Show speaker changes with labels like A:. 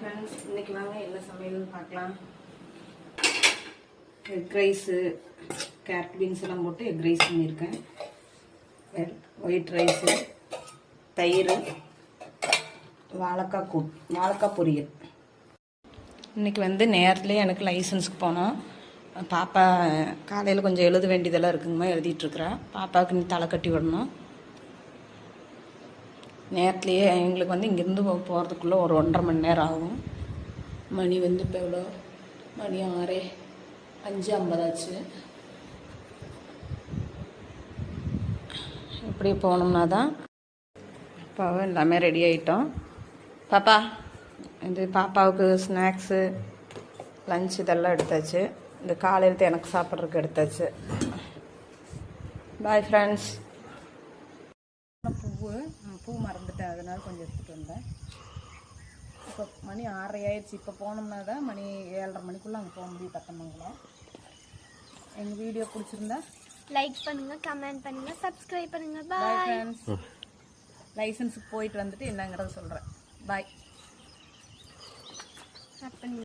A: Friends, இன்றைக்கி வாங்க என்ன சமையல்னு பார்க்கலாம். எக் ரைஸு, கேரட் பீன்ஸ் எல்லாம் போட்டு எக் ரைஸ் பண்ணியிருக்கேன். ஒயிட் ரைஸு, தயிர், வாழைக்காய் பொரியல். இன்றைக்கி நேரத்துலேயே எனக்கு லைசன்ஸுக்கு போனோம். பாப்பா காலையில் கொஞ்சம் எழுத வேண்டியதெல்லாம் இருக்குங்கம்மா, எழுதிட்டுருக்குறா. பாப்பாவுக்கு நீ தலை கட்டி விடணும். நேரத்துலேயே எங்களுக்கு இங்கேருந்து போகிறதுக்குள்ளே ஒரு 1.5 மணி நேரம் ஆகும். மணி இப்போ எவ்வளோ மணி 5:50 ஆச்சு. இப்படி போனோம்னா தான் பாப்பா எல்லாமே ரெடி ஆகிட்டோம். பாப்பா பாப்பாவுக்கு ஸ்நாக்ஸு, லஞ்ச் இதெல்லாம் எடுத்தாச்சு. இந்த காலையில் எனக்கு சாப்பிட்றதுக்கு எடுத்தாச்சு. Bye friends. பூ மறந்துட்டேன், அதனால் கொஞ்சம் எடுத்துகிட்டு வந்தேன். இப்போ மணி 6:30 ஆயிடுச்சு. இப்போ போனோம்னா தான் மணி 7:30 மணிக்குள்ளே அங்கே போக முடியும் பத்தமங்கலம். எங்கள் வீடியோ பிடிச்சிருந்தா
B: லைக் பண்ணுங்கள், கமெண்ட் பண்ணுங்கள், சப்ஸ்கிரைப் பண்ணுங்கள்.
A: Bye friends. லைசன்ஸுக்கு போயிட்டு வந்துட்டு என்னங்கிறத சொல்கிறேன். பாய்.